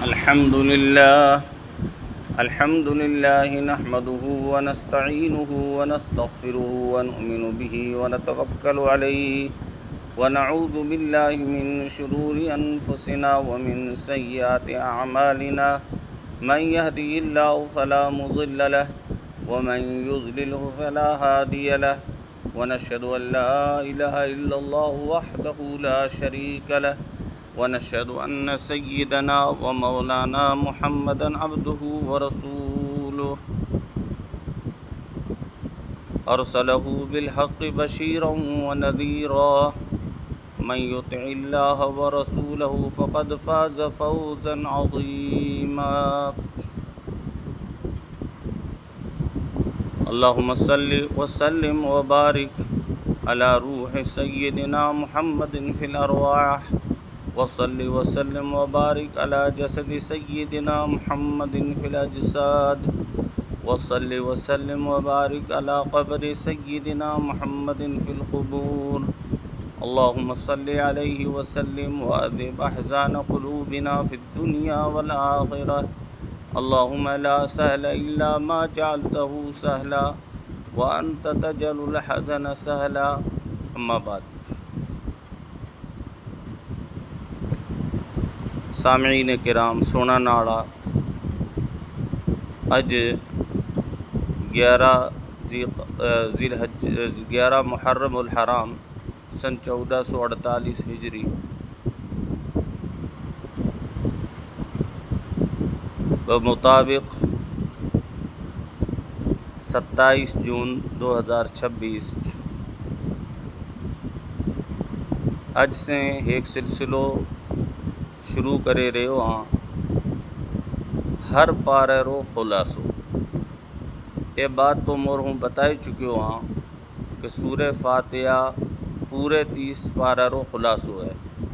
الحمد لله نحمده ونستعينه ونستغفره ونؤمن به ونتوكل عليه ونعوذ بالله من شرور أنفسنا ومن سيئات أعمالنا من يهده الله فلا مضل له ومن يضلله فلا هادي له ونشهد أن لا إله إلا الله وحده لا شريك له ونشهد أن سيدنا ومولانا محمدا عبده ورسوله أرسله بالحق بشيرا ونذيرا من يطع الله ورسوله فقد فاز فوزا عظيما اللهم صل وسلم وبارك على روح سيدنا محمد في الأرواح وصل وسلم وبارك على جسد سيدنا محمد في الأجساد وصل وسلم وبارك على قبر سيدنا محمد في القبور اللهم صل عليه وسلم وأذهب أحزان قلوبنا في الدنيا والآخرة اللهم لا سهل إلا ما جعلته سهلا وأنت تجعل الحزن سهلا أما بعد سامعین کرام سونا ناڑا اج 11 محرم الحرام سن 1448 ہجری بمطابق 27 جون 2026 اج سے ایک سلسلو شروع کرے رہو ہاں ہر پارے رو خلاصو یہ بات تو مور ہوں بتائی چکیو ہاں کہ سورہ فاتحہ پورے 30 پارے رو خلاصو ہے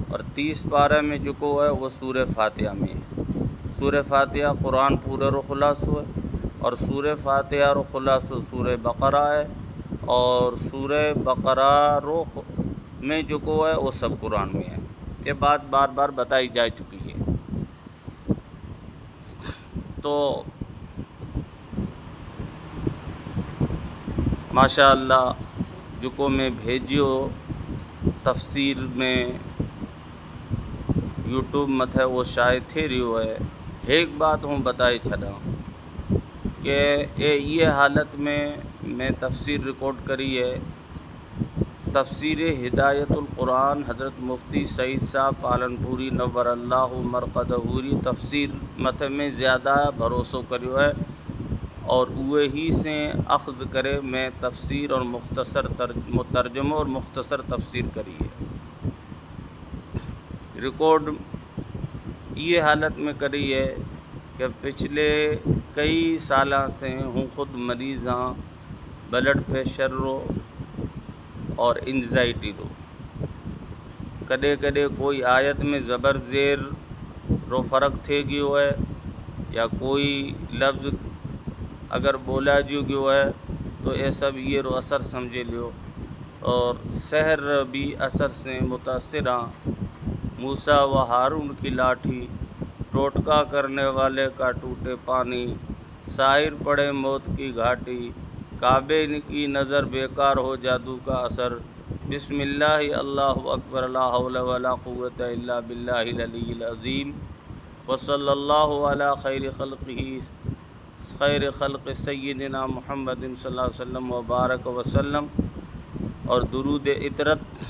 اور 30 پارے میں جو کو ہے وہ سورہ فاتحہ میں ہے سورہ فاتحہ قرآن پورے رو خلاصو ہے اور سورہ فاتحہ رو خلاصو سورہ بقرہ ہے اور سورہ بقرہ رو میں جو کو ہے وہ سب قرآن میں ہے یہ بات بار بار بتائی جا چکی ہے تو ماشاء اللہ جو کو میں بھیجیو تفسیر میں یوٹیوب متھے وہ شاید تھے رہیو ہے ایک بات ہوں بتائی چھڑا کہ یہ حالت میں تفسیر ریکارڈ کری ہے تفسیر ہدایت القرآن حضرت مفتی سعید صاحب پالنپوری نور اللہ مرقدہوری تفسیر مت میں زیادہ بھروسہ کریو ہے اور اوے ہی سے اخذ کرے میں تفسیر اور مختصر ترجمہ اور مختصر تفسیر کری ہے ریکارڈ یہ حالت میں کری ہے کہ پچھلے کئی سالاں سے ہوں خود مریض ہاں بلڈ پریشر رو اور انزائٹی رو کدے کدے کوئی آیت میں زبر زیر رو فرق تھے گیو ہے یا کوئی لفظ اگر بولا جو گیو ہے تو یہ سب یہ رو اثر سمجھے لیو اور سحر بھی اثر سے متاثر ہاں موسیٰ و ہارون کی لاٹھی ٹوٹکا کرنے والے کا ٹوٹے پانی ساحر پڑے موت کی گھاٹی کعبے کی نظر بیکار ہو جادو کا اثر بسم اللہ اللہ اکبر لا حول ولا قوت الا باللہ العلی العظیم وصلی اللہ علی خیر خلق سیدنا محمد صلی اللہ علیہ وسلم وبارک وسلم اور درود عطرت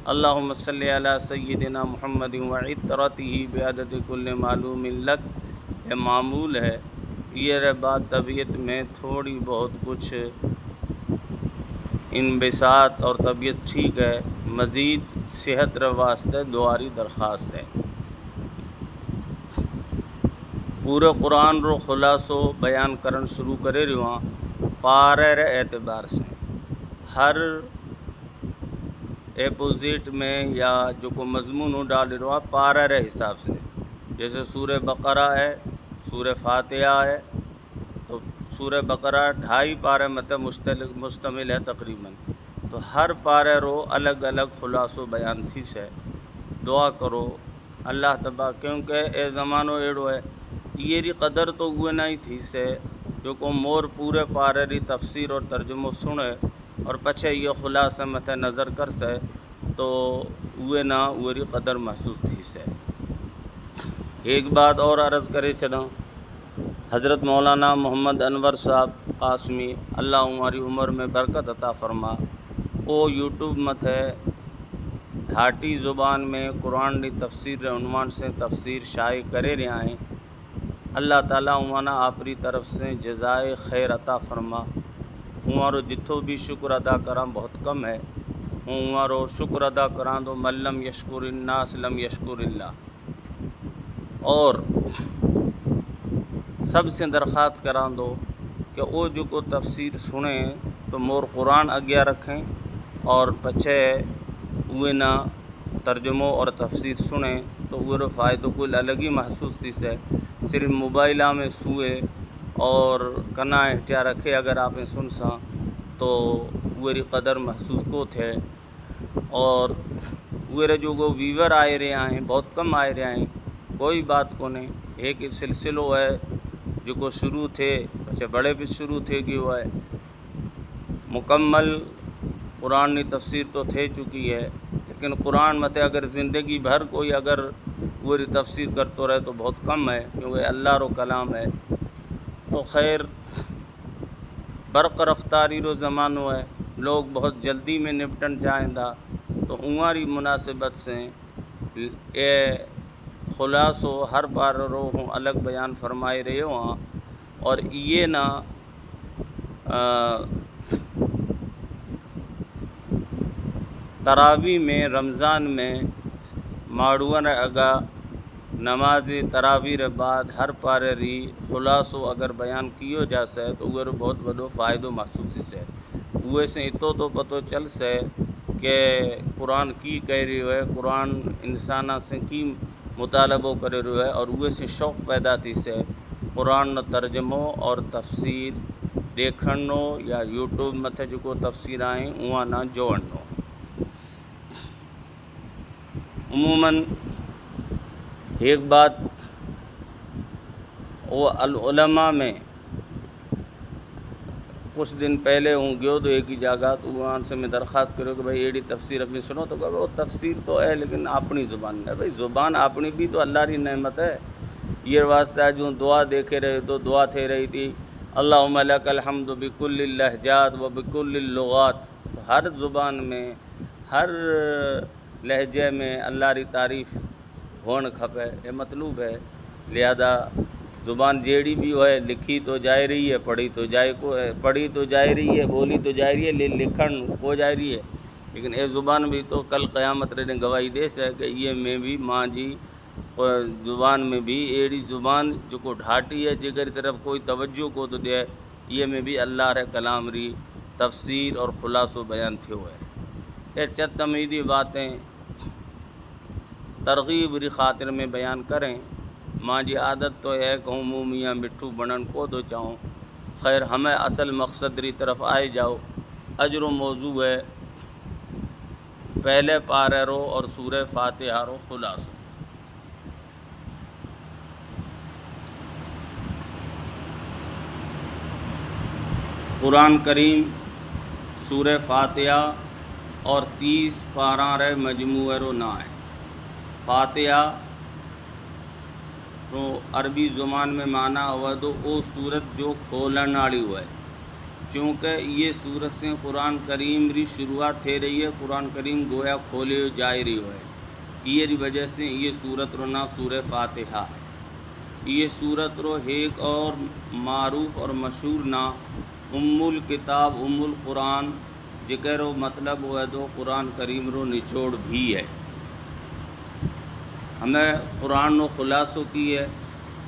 اللہم صلی علی سیدنا محمد وعطرتہ بعدد کل معلوم لک یہ معمول ہے یہ بات طبیعت میں تھوڑی بہت کچھ انبساط اور طبیعت ٹھیک ہے مزید صحت رے واسطے دعاری درخواست ہے پورے قرآن رو خلاصو بیان کرن شروع کرے رہا پارے رے اعتبار سے ہر اپوزٹ میں یا جو کو مضمون ڈال رہا پارے رے حساب سے جیسے سورہ بقرہ ہے سورہ فاتحہ ہے تو سورہ بقرہ 2.5 پارے مت مشتمل ہے تقریباً تو ہر پارے رو الگ الگ خلاصو بیان تھی سے دعا کرو اللہ تبا کیونکہ اے زمانو ایڑو ہے یہ ری قدر تو ہوئے نہ ہی تھی سے جو کو مور پورے پارے ری تفسیر اور ترجمہ سنے اور پچھے یہ خلاصہ متھے نظر کر سے تو ہوئے نہ ہوئے ری قدر محسوس تھی سے۔ ایک بات اور عرض کرے چلا، حضرت مولانا محمد انور صاحب قاسمی اللہ ہماری عمر میں برکت عطا فرما، او یوٹیوب متھے ڈھاٹی زبان میں قرآن دی تفسیر عنوان سے تفسیر شائع کرے رہا ہیں۔ اللہ تعالیٰ ہمارا آپری طرف سے جزائے خیر عطا فرما۔ ہمارو جتھو بھی شکر ادا کراں بہت کم ہے، ہمارو شکر ادا کراں تو من لم یشکر الناس لم یشکر اللہ۔ اور سب سے درخواست کراں دو کہ او جو کو تفسیر سنیں تو مور قرآن اگیا رکھیں اور پچھے اوے نہ ترجمہ اور تفسیر سنیں تو وہ فائدہ کوئی الگ ہی محسوس تھی سے۔ صرف موبائلہ میں سوئے اور کنا احتیاط رکھے اگر آپ نے سن سا تو وہ قدر محسوس کو تھے۔ اور وہ جو کو ویور آئے رہے ہیں بہت کم آئے رہے ہیں، کوئی بات کو نہیں، ایک سلسلہ ہے جو کو شروع تھے اچھا بڑے بھی شروع تھے کہ وہ ہے مکمل قرآن کی تفسیر تو تھے چکی ہے، لیکن قرآن مت اگر زندگی بھر کوئی اگر وہ تفسیر کرتے رہے تو بہت کم ہے، کیونکہ اللہ رو کلام ہے۔ تو خیر برق رفتاری رو زمانہ ہے، لوگ بہت جلدی میں نپٹن چاہیں دا، تو ہماری مناسبت سے اے خلاصو ہر بار رو ہوں الگ بیان فرمائے رہے ہوں، اور یہ نہ تراویح میں رمضان میں ماڑوان اگا نماز تراویح رے بعد ہر پارے ری خلاصو اگر بیان کیو جا سے تو وہ بہت بڑو فائدہ محسوس سے وہ سے اتو تو پتہ چل سے کہ قرآن کی کہہ رہی ہے، قرآن انسانہ سے کی مطالبہ کرے رہو ہے، اور وہ سے شوق پیدا تھی سے قرآن ترجمہ اور تفسیر دیکھنو یا یوٹیوب متھے جو کو تفسیر آئیں وہاں نہ جوڑنو۔ عموماً ایک بات وہ العلماء میں کچھ دن پہلے ہوں گیو تو ایک ہی جگہ تو وہاں سے میں درخواست کروں کہ بھائی ایڑی تفسیر اپنی سنو، تو کہ وہ تفسیر تو ہے لیکن اپنی زبان میں، بھائی زبان اپنی بھی تو اللہ کی نعمت ہے۔ یہ واسطہ جو دعا دیکھے رہے تو دعا تھے رہی تھی اللہم لک الحمد بکل اللہجات و بکل اللغات، تو ہر زبان میں ہر لہجے میں اللہ کی تعریف ہون کھپے، یہ مطلوب ہے۔ لہذا زبان جیڑی بھی ہے لکھی تو جائے رہی ہے، پڑھی تو جائے رہی ہے، بولی تو جائے رہی ہے، لکھن ہو جائے رہی ہے، لیکن اے زبان بھی تو کل قیامت رہنے گواہی دے سے کہ یہ میں بھی ماں جی زبان میں بھی ایڑی زبان جو کو ڈھاٹی ہے جگر طرف کوئی توجہ کو تو دے، یہ میں بھی اللہ رے کلام ری تفسیر اور خلاصو بیان تھے ہوئے۔ یہ چند تمیدی باتیں ترغیب ری خاطر میں بیان کریں، ماں جی عادت تو ہے کہ ہوں میاں مٹھو بنن کو دو چاہوں، خیر ہمیں اصل مقصد ری طرف آئے جاؤ۔ اجر و موضوع ہے پہلے پارے رو اور سورہ فاتحہ رو خلاصو۔ قرآن کریم سورہ فاتحہ اور 30 پاراں رے مجموعہ رو نا ہے۔ فاتحہ تو عربی زبان میں معنی ہوا تو او سورت جو کھولن والی ہوئے، چونکہ یہ سورت سے قرآن کریم ری شروعات تھے رہی ہے، قرآن کریم گویا کھولے جائے رہی ہوئے، یہ وجہ سے یہ سورت رو نا سورہ فاتحہ ہے۔ یہ سورت رو ایک اور معروف اور مشہور نا ام الکتاب ام القرآن، جکر و مطلب ہوا تو قرآن کریم رو نچوڑ بھی ہے۔ ہمیں قرآن و خلاصو کی ہے۔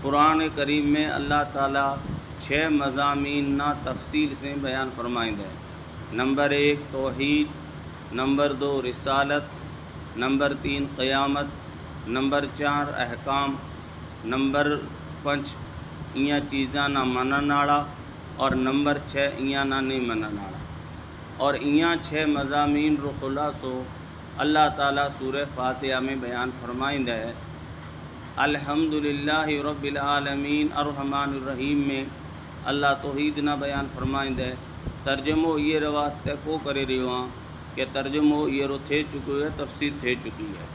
قرآن کریم میں اللہ تعالیٰ 6 مضامین نا تفصیل سے بیان فرمائیں دے۔ نمبر 1 توحید، نمبر 2 رسالت، نمبر 3 قیامت، نمبر 4 احکام، نمبر 5 ایاں چیزاں نہ منن والا، اور نمبر 6 ایاں نہ نہیں منن والا۔ اور ایاں 6 مضامین رو خلاصو اللہ تعالیٰ سورہ فاتحہ میں بیان فرمائیں دے۔ الحمدللہ رب العالمین الرحمن الرحیم میں اللہ توحید نہ بیان فرمائندے ترجمو یہ رواستے کو کرے رہا کہ ترجمو یہ رو تھے چکو ہے تفسیر تھے چکی ہے۔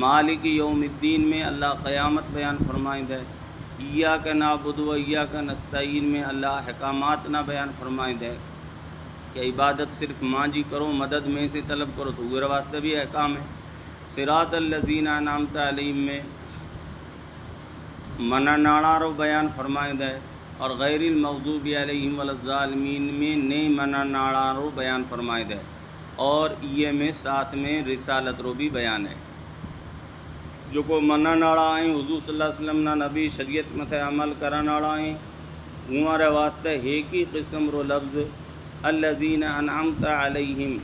مالک یوم الدین میں اللہ قیامت بیان فرمائندے ایاک نعبد و ایاک نستعین میں اللہ حکامات نہ بیان فرمائندے کہ عبادت صرف ماں جی کرو، مدد میں سے طلب کرو، تو وہ واسطے بھی احکام ہے۔ صراط الذین انعمت علیہم میں منع ناڑا رو بیان فرمائندے اور غیر المغضوب علیہم ولا الضالین میں نئی منع ناڑا رو بیان فرمائندے اور یہ میں ساتھ میں رسالت رو بھی بیان ہے۔ جو کو منع ناڑا آئیں حضور صلی اللہ علیہ وسلم نا نبی شریعت متھے عمل کرن ناڑا آئیں ہمارے واسطے ایک ہی قسم رو لفظ الذین انعمت علیہم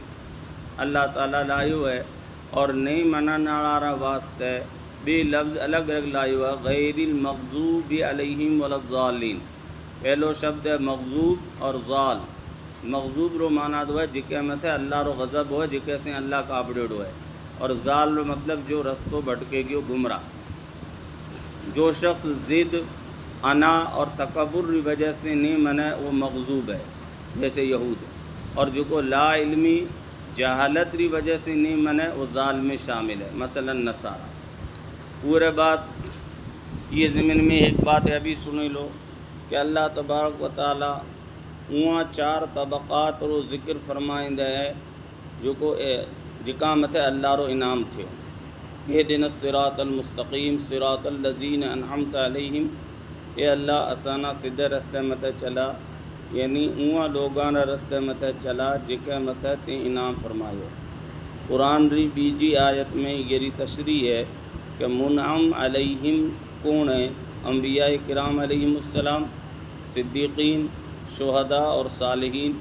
اللہ تعالیٰ لائیو ہے، اور نئی منع ناڑا را واسطے بھی لفظ الگ الگ لائیو ہے غیر المغضوب علیہم ولا الضالین۔ پہلو شبد ہے مغضوب اور ضال۔ مغضوب رو معنی دو ہے جکے متھے اللہ رو غضب ہوئے جکے سے اللہ کابڑیڑو ہے، اور ضال رو مطلب جو رستو بھٹکے گیو گمراہ۔ جو شخص ضد انا اور تکبر کی وجہ سے نہیں منے وہ مغضوب ہے جیسے یہود، اور جو کو لا علمی جہالت کی وجہ سے نہیں منے وہ ضال میں شامل ہے، مثلا نصارہ۔ پورے بات یہ ضمن میں ایک بات ہے ابھی سنی لو کہ اللہ تبارک و تعالیٰ وہاں 4 طبقات رو ذکر فرمائندہ ہے جو کو جکا متے اللہ رو انعام تھے۔ اہدنا الصراط المستقیم صراط الذین انعمت علیہم، اے اللہ اسانا سدھے رستے متے چلا، یعنی وہاں لوگان رستے متے چلا جکے متے تے انعام فرمایو۔ قرآن ری بیجی آیت میں یہ تشریح ہے کہ منعم علیہم کون ہے؟ انبیاء کرام علیہم السلام، صدیقین، شہداء اور صالحین۔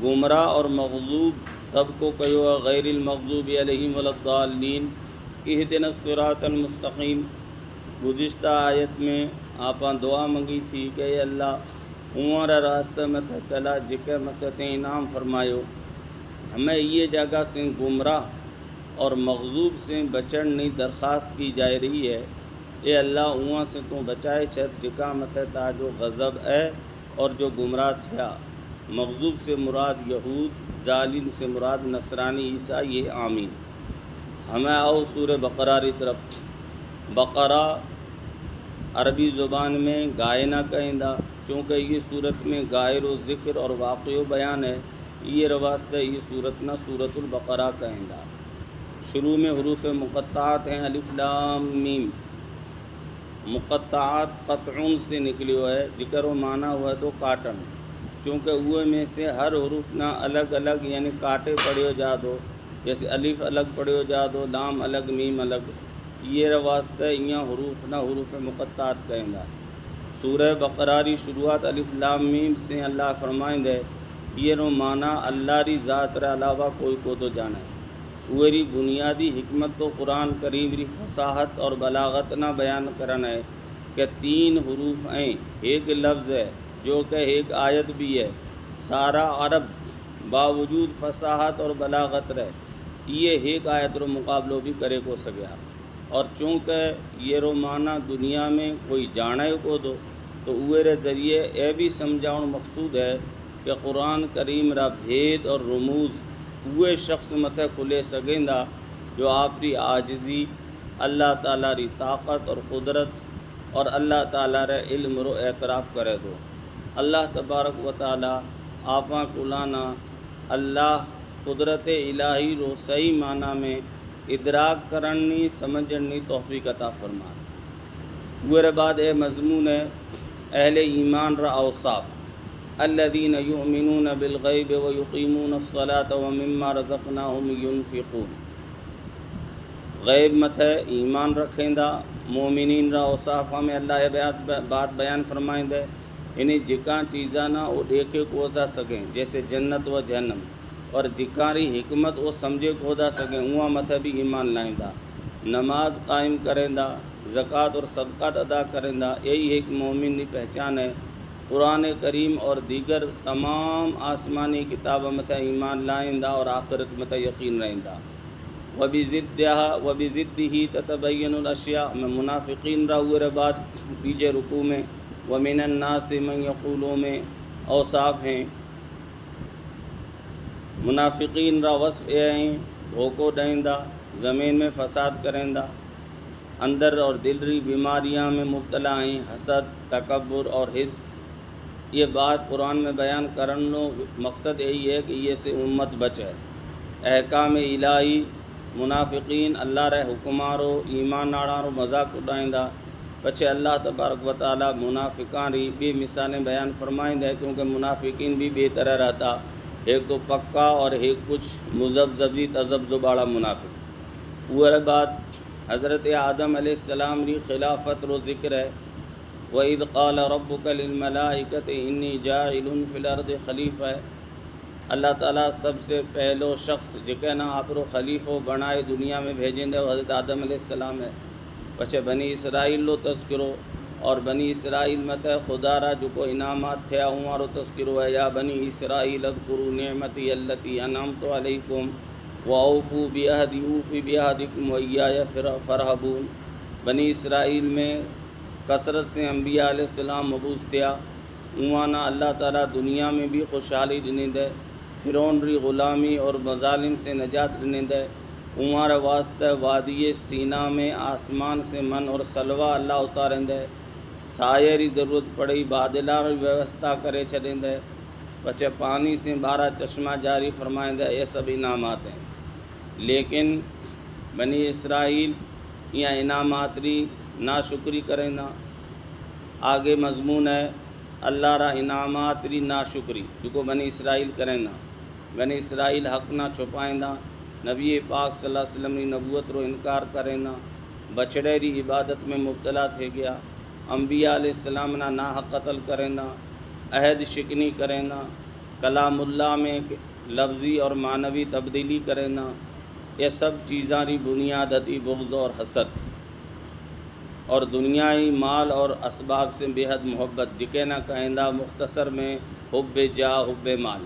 گمراہ اور مغضوب تب کو کہو غیر المغضوب علیہم ولا الضالین۔ اہدنا الصراط المستقیم، گزشتہ آیت میں آپاں دعا منگی تھی کہ اے اللہ ہمارا راستہ مت چلا جکے مت تے انعام فرمایو۔ ہمیں یہ جگہ سے گمراہ اور مغضوب سے بچڑنے درخواست کی جا رہی ہے۔ اے اللہ وہاں سے تو بچائے چھت جکا مت تا جو غضب ہے اور جو گمراہ تھیا۔ مغضوب سے مراد یہود، ضالین سے مراد نصرانی عیسیٰ، یہ آمین۔ ہمیں آؤ سورہ بقرہ کی طرف۔ بقرہ عربی زبان میں گائے نہ کہندہ، چونکہ یہ صورت میں گائے رو ذکر اور واقع بیان ہے، یہ واسطے یہ صورت نہ سورۃ البقرہ کہندہ۔ شروع میں حروف مقطعات ہیں الف لام میم۔ مقطعات قطعون سے نکلی ہوئے ہے، ذکر و معنی ہوا تو کاٹن، چونکہ ہوئے میں سے ہر حروف نہ الگ الگ یعنی کاٹے پڑھو جا دو، جیسے الف الگ پڑھو جا دو، لام الگ، میم الگ، یہ واسطے یہاں حروف نہ حروف مقطعات کہندہ۔ سورہ بقرہ ری شروعات الف لام میم سے اللہ فرمائندے یہ رو معنی اللہ ری ذات رہ علاوہ کوئی کو تو جانے۔ اوری بنیادی حکمت تو قرآن کریم ری فصاحت اور بلاغت نہ بیان کرنا ہے کہ 3 حروف ہیں، ایک لفظ ہے جو کہ ایک آیت بھی ہے۔ سارا عرب باوجود فصاحت اور بلاغت رہے یہ ایک آیت رو مقابلہ بھی کرے کو سگیا، اور چونکہ یہ رو معنی دنیا میں کوئی جانے کو دو تو اوے ذریعے اے بھی سمجھاؤں مقصود ہے کہ قرآن کریم را بھید اور رموز وہ شخص مت کھلے سگیندا جو آپ ری عاجزی، اللہ تعالیٰ ری طاقت اور قدرت اور اللہ تعالیٰ رے علم رو اعتراف کرے دو۔ اللہ تبارک و تعالیٰ آپاں کلانا اللہ قدرت الہی رو صحیح معنی میں ادراک کرنی سمجھنی توفیق عطا فرما۔ گوئر بعد اے مضمون ہے اہل ایمان را اوصاف۔ الذین یؤمنون بالغیب ویقیمون الصلاة ومما رزقناہم ینفقون۔ غیب متھے ایمان رکھیندہ مومنین را اوصاف میں اللہ یہ بات بیان فرمائندے انہیں جکاں چیزاں نہ وہ دیکھے کو جا سکیں جیسے جنت و جہنم، اور جکاری حکمت وہ سمجھے کو جا سکیں وہاں متھے بھی ایمان لائندہ۔ نماز قائم کرندہ، زکوٰۃ اور صدقات ادا کرندہ، یہی ایک مومن کی پہچان ہے۔ قرآن کریم اور دیگر تمام آسمانی کتابوں متھے ایمان لائندہ اور آخرت متھے یقین رہندہ۔ وبضدہ تتبین الاشیاء میں منافقین را ہوئے بعد دیجے رکوع میں ومن الناس من یقولوں میں اوصاف ہیں منافقین را وصف ہیں دھوکو ڈائندہ زمین میں فساد کرندہ اندر اور دلری بیماریاں میں مبتلا ہیں حسد تکبر اور حرص یہ بات قرآن میں بیان کرنو مقصد یہی ہے کہ یہ سے امت بچے احکام الہی منافقین اللہ رہ حکمارو ایمان ناڑارو مذاق اڈائندہ پچھے اللہ تبارک و تعالیٰ منافقان ری بھی مثالیں بیان فرمائندہ ہے کیونکہ منافقین بھی بے طرح رہتا ایک تو پکا اور ایک کچھ مذبذبی تذبذباڑا منافق وہ بعد حضرت آدم علیہ السلام ری خلافت رو ذکر ہے وَإِذْ قَالَ رَبُّكَ لِلْمَلَائِكَةِ إِنِّي جَاعِلٌ فِي الْأَرْضِ خلیفہ ہے اللہ تعالیٰ سب سے پہلو شخص جکے نا آپ رو خلیفہ بنائے دنیا میں بھیجیں دے وہ حضرت آدم علیہ السلام ہے پچھے بنی اسرائیل لو تذکرو اور بنی اسرائیل میں تے خدا را جو کو انعامات تھے ہمارو تذکرو ہے یا بنی اسرائیل اذکروا نعمتی التی انعمت علیکم وَأَوْفُوا بِعَهْدِي أُوفِ بِعَهْدِكُمْ وَإِيَّايَ فَارْهَبُونِ بنی اسرائیل میں کثرت سے انبیاء علیہ السلام مبعوث تھیا اوانا اللہ تعالیٰ دنیا میں بھی خوشحالی ڈنند ہے فرعون ری غلامی اور مظالم سے نجات ڈنند ہے ہمارا واسطہ وادی سینا میں آسمان سے من اور سلوہ اللہ اتارند ہے سایہ ری ضرورت پڑی بادلہ ری ویوستھا کرے چھڑند ہے بچے پانی سے 12 چشمہ جاری فرمائند ہے یہ سب انعامات ہیں لیکن بنی اسرائیل یا انعامات ری ناشکری کریں نا آگے مضمون ہے اللہ را انعامات ری ناشکری جو کو بنی اسرائیل کریں نا بنی اسرائیل حق نہ چھپائیں نا نبی پاک صلی اللہ علیہ وسلم ری نبوت رو انکار کریں نا بچڑے ری عبادت میں مبتلا تھے گیا انبیاء علیہ السلام نا ناحق قتل کریں نا عہد شکنی کریں نا کلام اللہ میں لفظی اور معنوی تبدیلی کریں نا یہ سب چیزاں ری بنیاد ہتی بغض اور حسد اور دنیائی مال اور اسباب سے بے حد محبت جکے نہ کہندہ مختصر میں حب جا حب مال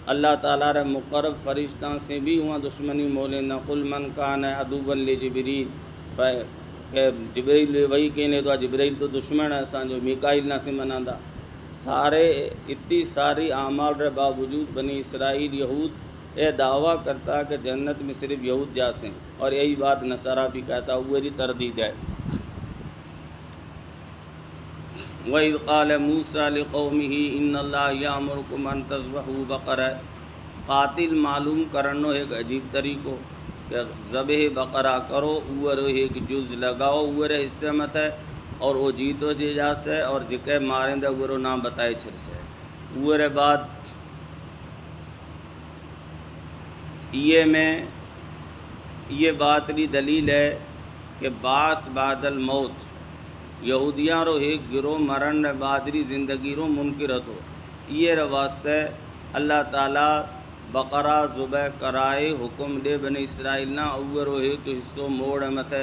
اللہ تعالیٰ رے مقرب فرشتاں سے بھی وہاں دشمنی مولے نہ قل من کان عدوا لجبریل جبریل وہی کہنے تو جبریل تو دشمن ہے اساں جو میکائیل نہ سے مناندہ سارے اتنی ساری اعمال رے باوجود بنی اسرائیل یہود یہ دعویٰ کرتا کہ جنت میں صرف یہود جاسیں اور یہی بات نصارہ بھی کہتا وہی تردید ہے وَإِذْ قَالَ مُوسَىٰ لِقَوْمِهِ إِنَّ اللَّهَ يَأْمُرُكُمْ أَن تَذْبَحُوا بَقَرَةً قاتل معلوم کرنو ایک عجیب طریقو کہ ذبح بقرہ کرو اوور ایک جز لگاؤ اوور حصے مت ہے اور وہ جیتو جی جا سے اور جکے ماریں دے اوور نام بتائے چھر سے اوور بعد یہ بات ری دلیل ہے کہ باس بعد الموت یہودیاں رو ایک گروہ مرن بعدری زندگی رو منکر ہتو یہ واسطے اللہ تعالیٰ بقرہ ذبح کرائے حکم دے بنی اسرائیل نہ اوور ایک حصوں موڑ مت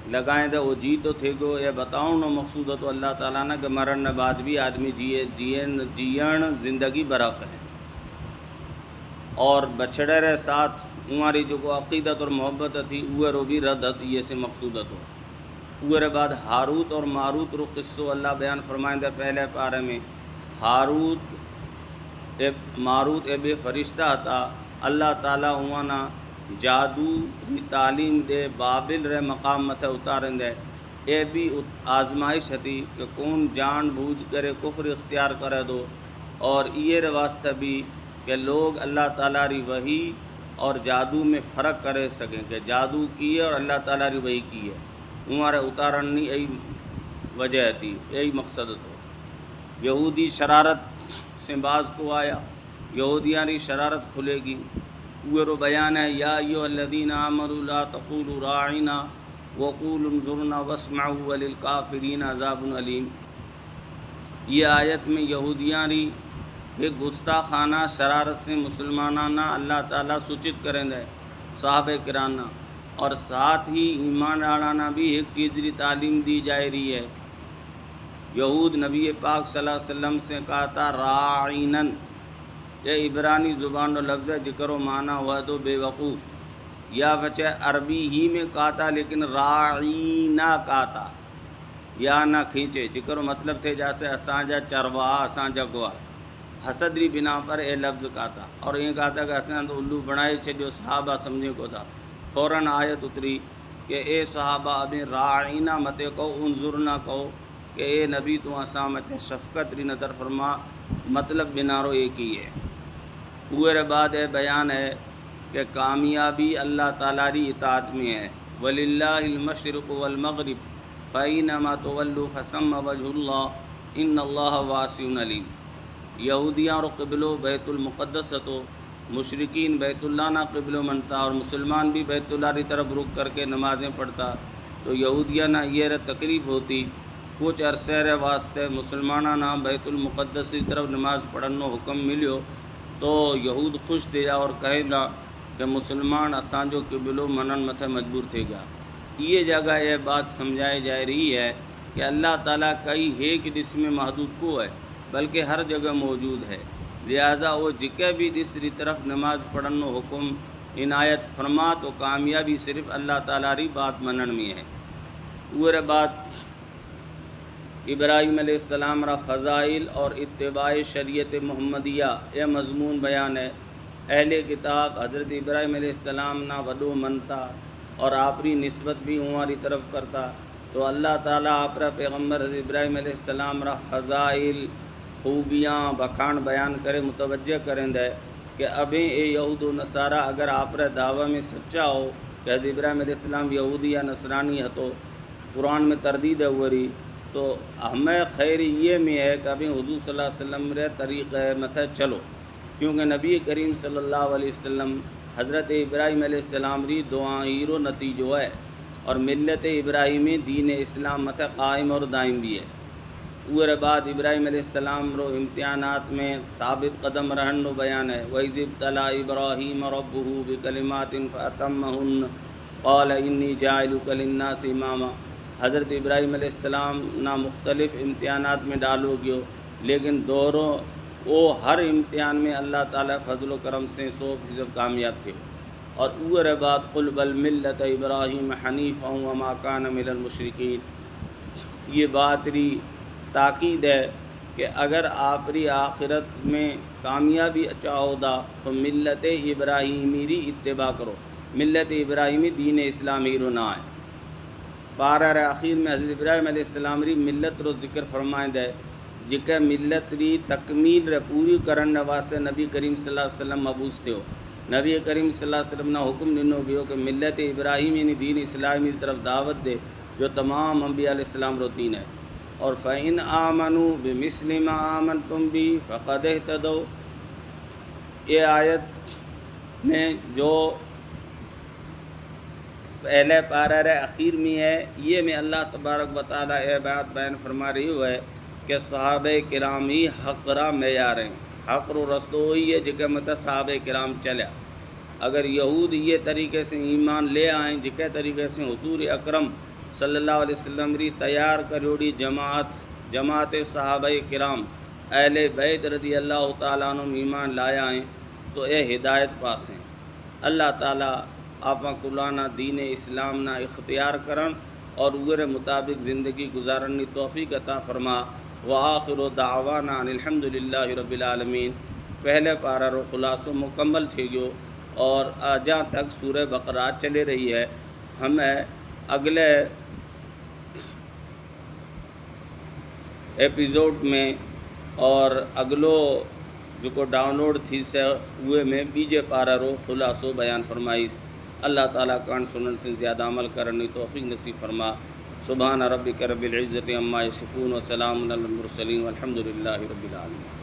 لگائیں دے وہ جیتو تھے گو یہ بتاؤں نہ مقصود تو اللہ تعالیٰ نہ کہ مرن بعد بھی آدمی جیئن زندگی برحق ہے اور بچڑے رہ ساتھ ہماری جو کو عقیدت اور محبت تھی اوور وہ بھی رد ہت یہ سے مقصودت ہو اوور بعد ہاروت اور ماروت رو قصو اللہ بیان فرمائیں دے پہلے پارے میں ماروت بے فرشتہ تھا اللہ تعالیٰ ہوانا جادو بھی تعلیم دے بابل رے مقام مت اتارن دے اے بھی آزمائش ہتی کہ کون جان بوجھ کرے کفر اختیار کرے دو اور یہ واسطہ بھی کہ لوگ اللہ تعالیٰ ری وحی اور جادو میں فرق کرے سکیں کہ جادو کی ہے اور اللہ تعالیٰ ری وحی کی ہے ہمارے اتارنی یہی وجہ تھی یہی مقصد تو یہودی شرارت سے باز کو آیا یہودیاں ری شرارت کھلے گی وہ رو بیان ہے یا ایھا الذین آمنوا لا تقولوا راعنا وقولوا انظرنا واسمعوا وللکافرین عذاب علیم یہ آیت میں یہودیاں ری ایک گستاخانہ شرارت سے مسلمانانہ اللہ تعالیٰ سوچت کریں دے صحابہ کرانہ اور ساتھ ہی ایمان ڈالانا بھی ایک چیز تعلیم دی جائے رہی ہے یہود نبی پاک صلی اللہ علیہ وسلم سے کہا تھا راعینن یہ عبرانی زبان و لفظ ہے ذکر و معنی ہوا تو بے وقوف یا بچے عربی ہی میں کہا تھا لیکن راعینا کہا تھا، یا نہ کھینچے جکر مطلب تھے جیسے اسانجا چرواہا اسانجا گوا حسدری بنا پر اے لفظ کہا تھا، اور یہ کہا تھا کہ اساں تو الو بنائے چھے جو صحابہ سمجھے کو تھا۔ فوراً آیت اتری کہ اے صحابہ ابھی راعینا متے کو انظرنا کہو کہ اے نبی تو اساں متے شفقت ری نظر فرما، مطلب بنارو ایک ہی ہے۔ اوہر بعد ہے بیان ہے کہ کامیابی اللہ تعالیٰ ری اطاعت میں ہے، وَلِلَّهِ الْمَشْرِقُ وَالْمَغْرِبُ فَأَيْنَمَا تُوَلُّوا فَثَمَّ وَجْهُ اللَّهِ إِنَّ اللَّهَ وَاسِعٌ عَلِيمٌ۔ یہودیاں رو قبلو بیت المقدس تو مشرکین بیت اللہ نہ قبلو منتا، اور مسلمان بھی بیت اللہ ری طرف رک کر کے نمازیں پڑھتا، تو یہودیاں نہ یہ تقریب ہوتی کچھ عرصے رے واسطے مسلمانہ نہ بیت المقدس کی طرف نماز پڑھنو حکم ملیو، تو یہود خوش تھے جا اور کہیں گا کہ مسلمان اسانجو قبلو منن متھے مجبور تھے گا۔ یہ جگہ یہ بات سمجھائی جا رہی ہے کہ اللہ تعالیٰ کئی ایک ڈس میں محدود کو ہے بلکہ ہر جگہ موجود ہے، لہذا وہ جکے بھی جس ری طرف نماز پڑھنو حکم عنایت فرما تو کامیابی صرف اللہ تعالیٰ ری بات منن میں ہے۔ اوہر بات ابراہیم علیہ السلام را فضائل اور اتباع شریعت محمدیہ یہ مضمون بیان ہے۔ اہل کتاب حضرت ابراہیم علیہ السلام نا وڈو منتا اور آپری نسبت بھی ہماری طرف کرتا، تو اللہ تعالیٰ آپ را پیغمبر حضرت ابراہیم علیہ السلام را فضائل خوبیاں بخان بیان کرے متوجہ کریں دے کہ ابھی اے یہود و نصارہ اگر آپ را دعویٰ میں سچا ہو کہ حضرت ابراہیم علیہ السلام یہودی یا نصرانی ہتو، قرآن میں تردید ہے ہوری، تو ہمیں خیر یہ میں ہے کہ ابھی حضور صلی اللہ علیہ وسلم رے طریقہ متھے چلو، کیونکہ نبی کریم صلی اللہ علیہ وسلم حضرت ابراہیم علیہ السلام ری دعائیں رو نتیجہ ہے، اور ملت ابراہیمی دین اسلام متھے قائم اور دائم بھی ہے۔ اوہر بعد ابراہیم علیہ السلام رو امتحانات میں ثابت قدم رہن رو بیان ہے۔ وَإِذِ ابْتَلَىٰ إِبْرَاهِيمَ رَبُّهُ بِكَلِمَاتٍ فَأَتَمَّهُنَّ قَالَ إِنِّي جَاعِلُكَ لِلنَّاسِ إِمَامًا۔ حضرت ابراہیم علیہ السلام نا مختلف امتحانات میں ڈالو گیو، لیکن دوروں وہ ہر امتحان میں اللہ تعالیٰ فضل و کرم سے 100% کامیاب تھے۔ اور اوہر بعد قُلْ بَلْ مِلَّةَ إِبْرَاهِيمَ حَنِيفًا وَمَا كَانَ مِنَ الْمُشْرِكِينَ۔ یہ بات ری تاکید ہے کہ اگر آپ ری آخرت میں کامیابی چاہو دا تو ملت ابراہیمی ری اتباع کرو، ملت ابراہیمی دین اسلامی رو نہ ہے۔ پارہ رے آخر میں حضرت ابراہیم علیہ السلام ری ملت رو ذکر فرمائیں دے، جکے ملت ری تکمیل رے پوری کرنے واسطے نبی کریم صلی اللہ علیہ وسلم مبعوث تھے۔ نبی کریم صلی اللہ علیہ وسلم نے حکم دنو گیو کہ ملت ابراہیمی نے دین اسلامی طرف دعوت دے جو تمام انبیاء علیہ السلام رو دین ہے، اور فَإِنْ آمَنُوا بِمِثْلِ مَا آمَنْتُمْ بِهِ فَقَدْ اهْتَدَوْا۔ یہ آیت میں جو پہلے پارہ رے اخیر میں ہے، یہ میں اللہ تبارک و تعالیٰ یہ بات بیان فرما رہی ہے کہ صحابہ کرام ہی حق را معیار ہیں، حق رو رستو ہوئی ہے جکے مت صحابہ کرام چلیا۔ اگر یہود یہ طریقے سے ایمان لے آئیں جکے طریقے سے حضور اکرم صلی اللہ علیہ وسلم ری تیار کروڑی جماعت صحابہ کرام اہل بیت رضی اللہ تعالیٰ عنہ ایمان لایا ہیں تو اے ہدایت پاس ہیں۔ اللہ تعالیٰ آپاں کلانا دین اسلام نا اختیار کرن اور اوہر مطابق زندگی گزارن کی توفیق عطا فرما۔ وآخر دعوانا ان الحمدللہ رب العالمین۔ پہلے پارہ رو خلاصو مکمل تھے گو اور آجاں تک سورہ بقرہ چلے رہی ہے۔ ہمیں اگلے ایپیزوڈ میں اور اگلو جو کو ڈاؤن لوڈ تھی سے ہوئے میں بیجے پارہ رو خلاصو بیان فرمائیس۔ اللہ تعالیٰ کان سنن سے زیادہ عمل کرنے توفیق نصیب فرما۔ سبحان ربک رب العزت عما یصفون وسلام علی المرسلین والحمد للہ رب العالمین۔